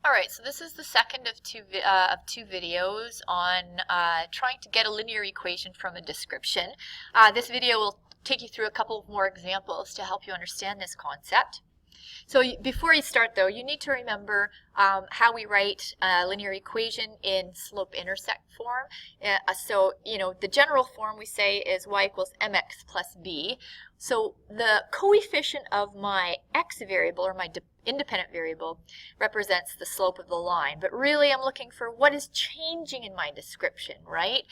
Alright, so this is the second of two videos on trying to get a linear equation from a description. This video will take you through a couple of more examples to help you understand this concept. So before you start though, you need to remember how we write a linear equation in slope-intercept form. So, the general form we say is y equals mx plus b. So the coefficient of my x variable, or my independent variable, represents the slope of the line. But really I'm looking for what is changing in my description, right?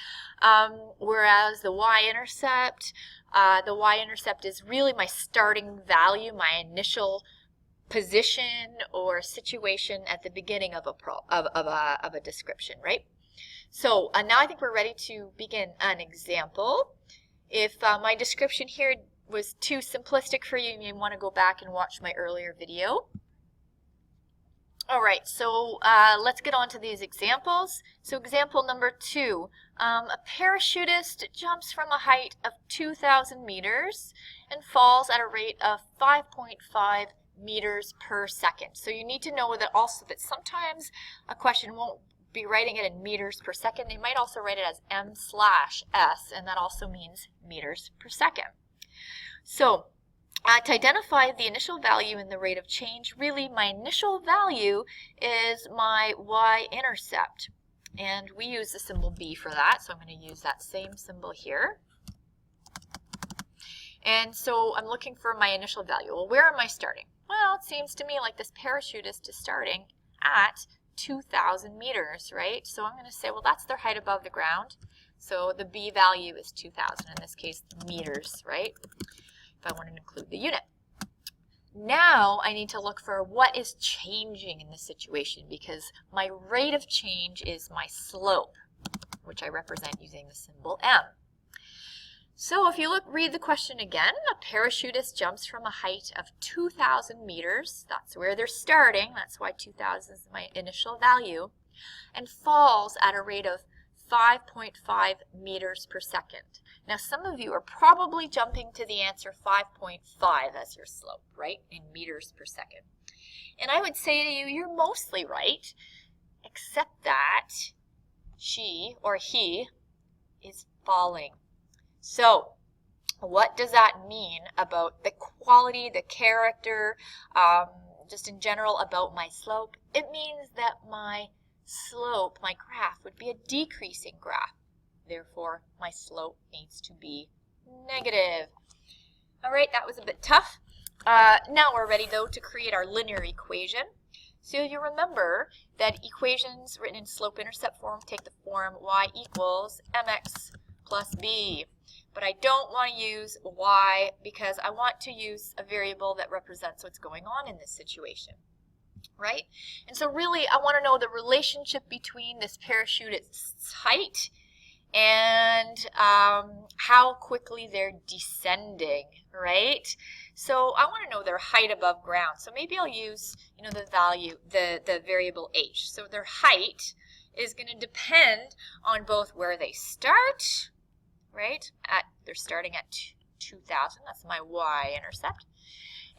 Whereas the y-intercept is really my starting value, my initial position or situation at the beginning of a description, right? So now I think we're ready to begin an example. If my description here was too simplistic for you, you may want to go back and watch my earlier video. Alright, so let's get on to these examples. So example number 2, a parachutist jumps from a height of 2,000 meters and falls at a rate of 5.5 meters per second. So you need to know that also that sometimes a question won't be writing it in meters per second. They might also write it as m/s, and that also means meters per second. So to identify the initial value in the rate of change, really my initial value is my y-intercept. And we use the symbol b for that, so I'm going to use that same symbol here. And so I'm looking for my initial value. Well, where am I starting? Well, it seems to me like this parachutist is starting at 2,000 meters, right? So I'm going to say, well, that's their height above the ground. So the b value is 2,000, in this case, meters, right? If I want to include the unit. Now I need to look for what is changing in this situation, because my rate of change is my slope, which I represent using the symbol m. So if you read the question again, a parachutist jumps from a height of 2,000 meters, that's where they're starting, that's why 2,000 is my initial value, and falls at a rate of 5.5 meters per second. Now some of you are probably jumping to the answer 5.5 as your slope, right, in meters per second. And I would say to you, you're mostly right, except that she or he is falling. So what does that mean about the quality, the character, just in general about my slope? It means that my slope, my graph, would be a decreasing graph. Therefore, my slope needs to be negative. All right, that was a bit tough. Now we're ready, though, to create our linear equation. So you remember that equations written in slope-intercept form take the form y equals mx plus b. But I don't want to use y because I want to use a variable that represents what's going on in this situation, right? And so really I want to know the relationship between this parachutist's height and how quickly they're descending, right? So I want to know their height above ground. So maybe I'll use, the value, the variable h. So their height is going to depend on both where they start, right? They're starting at 2,000, that's my y-intercept.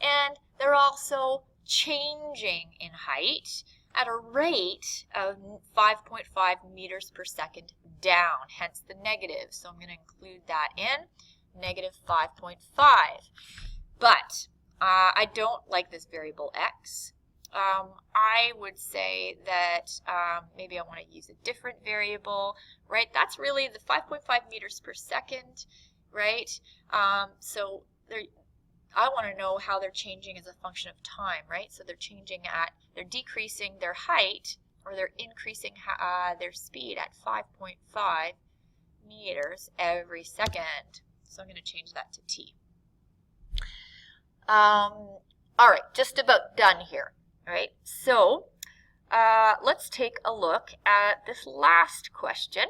And they're also changing in height at a rate of 5.5 meters per second down, hence the negative. So I'm going to include that in, negative 5.5. But I don't like this variable x. I would say that maybe I want to use a different variable, right? That's really the 5.5 meters per second, right? So I want to know how they're changing as a function of time, right? So they're decreasing their height, or they're increasing their speed at 5.5 meters every second. So I'm going to change that to t. All right, just about done here. All right, so let's take a look at this last question.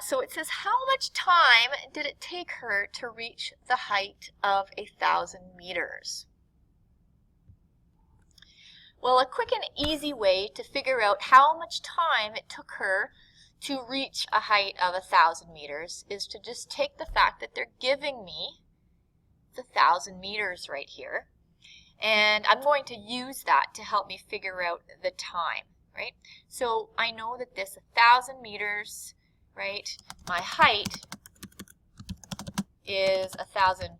So it says, how much time did it take her to reach the height of 1,000 meters? Well, a quick and easy way to figure out how much time it took her to reach a height of 1,000 meters is to just take the fact that they're giving me the 1,000 meters right here. And I'm going to use that to help me figure out the time, right? So I know that this 1,000 meters, right, my height is 1,000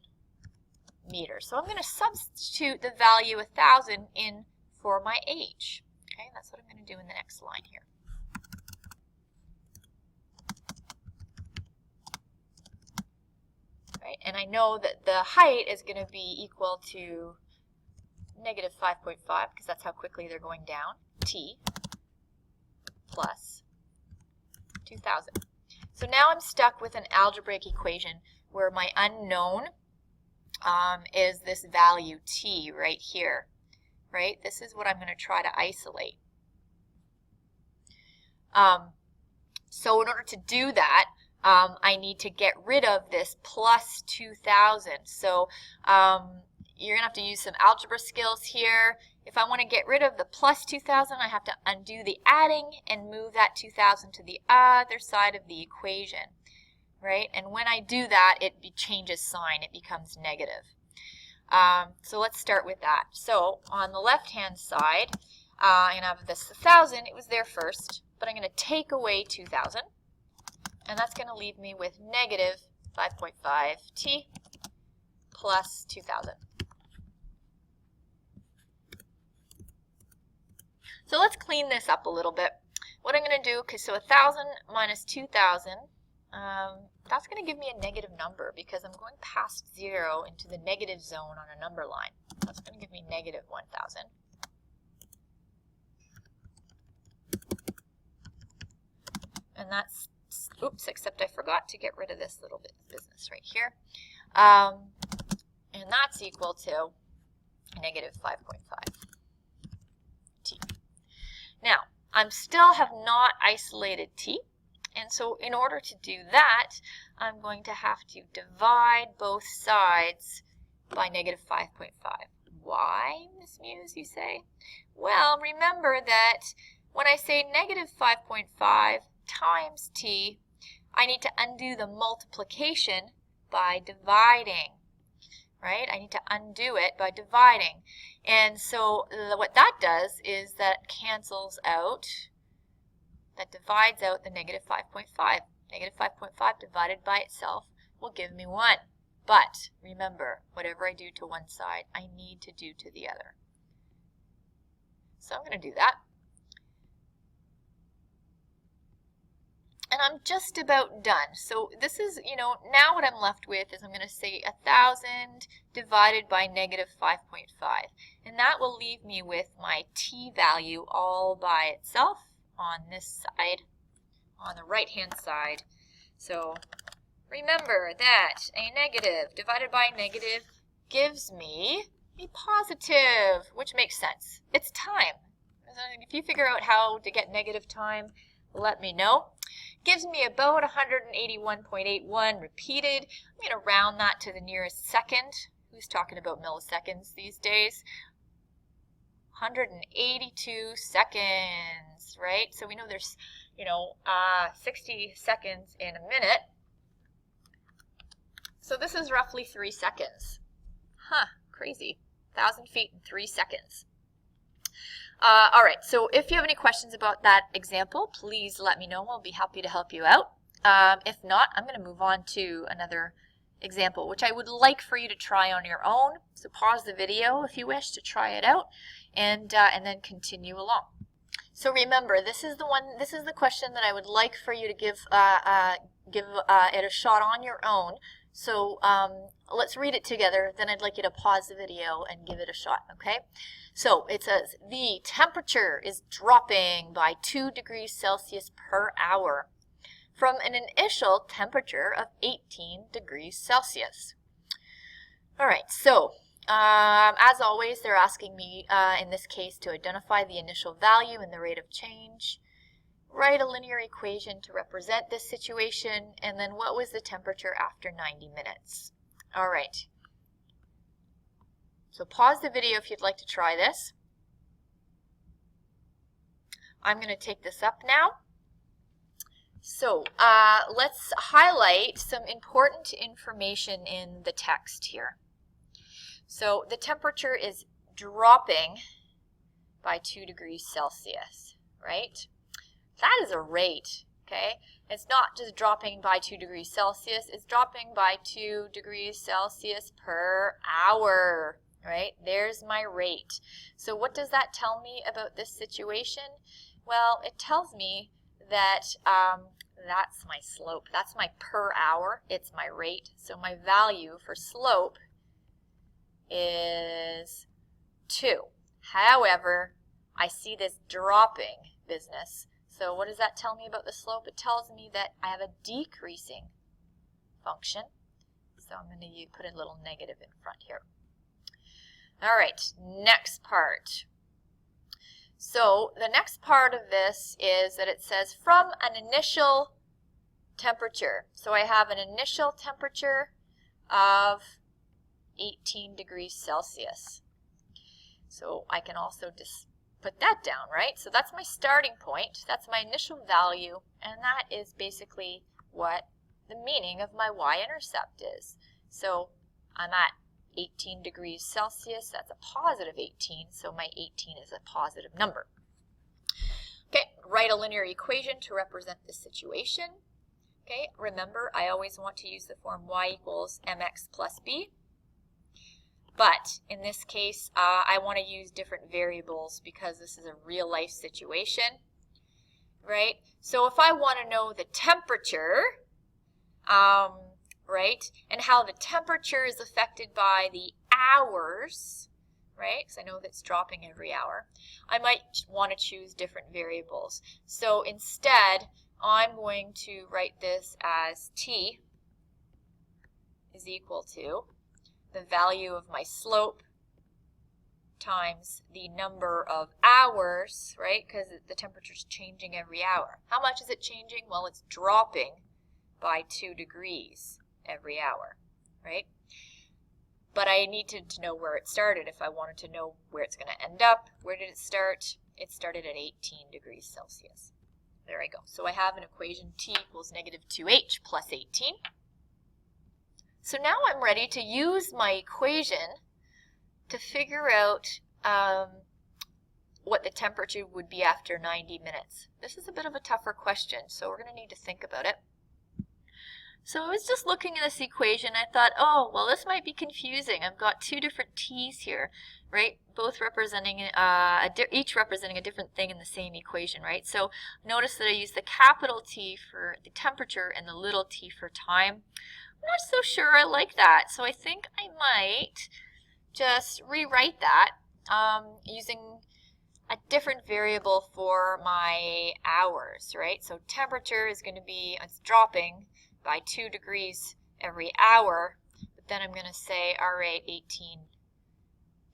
meters. So I'm going to substitute the value 1,000 in for my age. Okay, that's what I'm going to do in the next line here. Right, and I know that the height is going to be equal to negative 5.5, because that's how quickly they're going down, t plus 2,000. So now I'm stuck with an algebraic equation where my unknown is this value t right here, right? This is what I'm going to try to isolate. So in order to do that, I need to get rid of this plus 2,000. So you're going to have to use some algebra skills here. If I want to get rid of the plus 2,000, I have to undo the adding and move that 2,000 to the other side of the equation, right? And when I do that, it changes sign. It becomes negative. So let's start with that. So on the left-hand side, I'm going to have this 1,000. It was there first, but I'm going to take away 2,000, and that's going to leave me with negative 5.5t plus 2,000. So let's clean this up a little bit. What I'm going to do, okay, so 1,000 minus 2,000, that's going to give me a negative number because I'm going past 0 into the negative zone on a number line. That's going to give me negative 1,000. And that's, oops, except I forgot to get rid of this little bit of business right here. And that's equal to negative 5.5 t. Now, I still have not isolated t, and so in order to do that, I'm going to have to divide both sides by negative 5.5. Why, Miss Muse, you say? Well, remember that when I say negative 5.5 times t, I need to undo the multiplication by dividing. Right? I need to undo it by dividing. And so what that does is that cancels out, that divides out the negative 5.5. Negative 5.5 divided by itself will give me 1. But remember, whatever I do to one side, I need to do to the other. So I'm going to do that. And I'm just about done. So this is, now what I'm left with is I'm going to say 1,000 divided by negative 5.5. And that will leave me with my t value all by itself on this side, on the right-hand side. So remember that a negative divided by a negative gives me a positive, which makes sense. It's time. If you figure out how to get negative time, let me know. Gives me about 181.81 repeated. I'm going to round that to the nearest second. Who's talking about milliseconds these days? 182 seconds, right? So we know there's, 60 seconds in a minute. So this is roughly 3 seconds. Huh, crazy. 1,000 feet in 3 seconds. All right, so if you have any questions about that example, please let me know. We'll be happy to help you out. If not, I'm going to move on to another example, which I would like for you to try on your own. So pause the video if you wish to try it out, and then continue along. So remember, this is the question that I would like for you to give it a shot on your own. So let's read it together. Then I'd like you to pause the video and give it a shot, okay? So it says, the temperature is dropping by 2 degrees Celsius per hour from an initial temperature of 18 degrees Celsius. All right, so as always, they're asking me, in this case, to identify the initial value and the rate of change. Write a linear equation to represent this situation, and then what was the temperature after 90 minutes? All right. So pause the video if you'd like to try this. I'm going to take this up now. So let's highlight some important information in the text here. So the temperature is dropping by 2 degrees Celsius, right? That is a rate, okay? It's not just dropping by 2 degrees Celsius, it's dropping by 2 degrees Celsius per hour, right? There's my rate. So what does that tell me about this situation? Well, it tells me that that's my slope. That's my per hour. It's my rate. So my value for slope is 2. However, I see this dropping business. So what does that tell me about the slope? It tells me that I have a decreasing function. So I'm going to put a little negative in front here. All right, next part. So the next part of this is that it says from an initial temperature. So I have an initial temperature of 18 degrees Celsius. So I can also just put that down, right? So that's my starting point. That's my initial value, and that is basically what the meaning of my y-intercept is. So I'm at 18 degrees Celsius. That's a positive 18, so my 18 is a positive number. Okay, write a linear equation to represent this situation. Okay, remember, I always want to use the form y equals mx plus b. But in this case, I want to use different variables because this is a real life situation, right? So if I want to know the temperature, right, and how the temperature is affected by the hours, right, because I know that's dropping every hour, I might want to choose different variables. So instead, I'm going to write this as t is equal to the value of my slope times the number of hours, right? Because the temperature is changing every hour. How much is it changing? Well, it's dropping by 2 degrees every hour, right? But I needed to know where it started if I wanted to know where it's going to end up. Where did it start? It started at 18 degrees Celsius. There I go. So I have an equation t equals negative 2h plus 18. So now I'm ready to use my equation to figure out what the temperature would be after 90 minutes. This is a bit of a tougher question, so we're going to need to think about it. So I was just looking at this equation. I thought, oh, well, this might be confusing. I've got 2 different t's here, right? Both representing, each representing a different thing in the same equation, right? So notice that I use the capital T for the temperature and the little t for time. I'm not so sure I like that, so I think I might just rewrite that using a different variable for my hours, right? So temperature is going to be, it's dropping by 2 degrees every hour, but then I'm going to say, all right, 18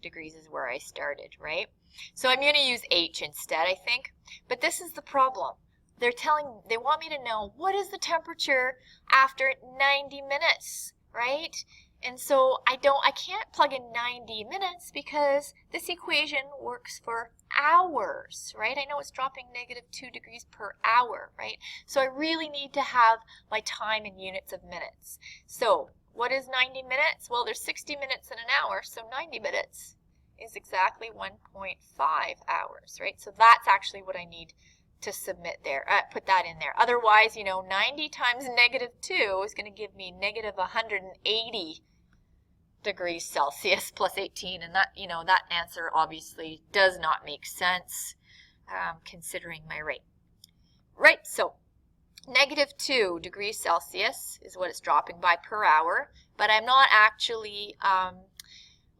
degrees is where I started, right? So I'm going to use h instead, I think, but this is the problem. They want me to know what is the temperature after 90 minutes, right? And so I can't plug in 90 minutes because this equation works for hours, right? I know it's dropping negative 2 degrees per hour, right? So I really need to have my time in units of minutes. So what is 90 minutes? Well, there's 60 minutes in an hour, so 90 minutes is exactly 1.5 hours, right? So that's actually what I need to submit there, put that in there. Otherwise, 90 times negative 2 is going to give me negative 180 degrees Celsius plus 18, and that, that answer obviously does not make sense considering my rate. Right, so negative 2 degrees Celsius is what it's dropping by per hour, but I'm not actually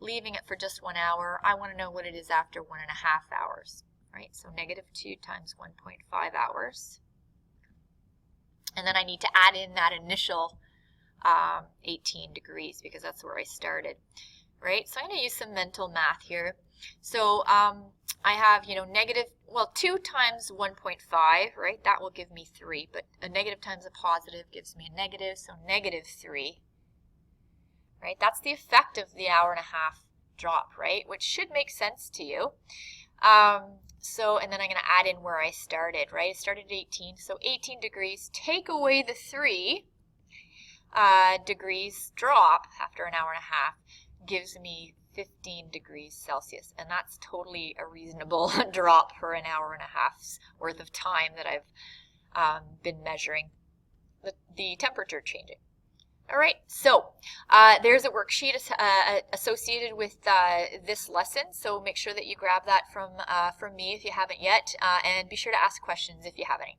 leaving it for just 1 hour. I want to know what it is after 1.5 hours. Right, so negative 2 times 1.5 hours. And then I need to add in that initial 18 degrees because that's where I started. Right, so I'm going to use some mental math here. So I have, 2 times 1.5, right, that will give me 3. But a negative times a positive gives me a negative, so negative 3. Right, that's the effect of the 1.5 hour drop, right, which should make sense to you. And then I'm going to add in where I started, right? I started at 18, so 18 degrees. Take away the 3 degrees drop after 1.5 hours gives me 15 degrees Celsius, and that's totally a reasonable drop for an hour and a half's worth of time that I've been measuring the temperature changing. All right, so there's a worksheet associated with this lesson, so make sure that you grab that from me if you haven't yet, and be sure to ask questions if you have any.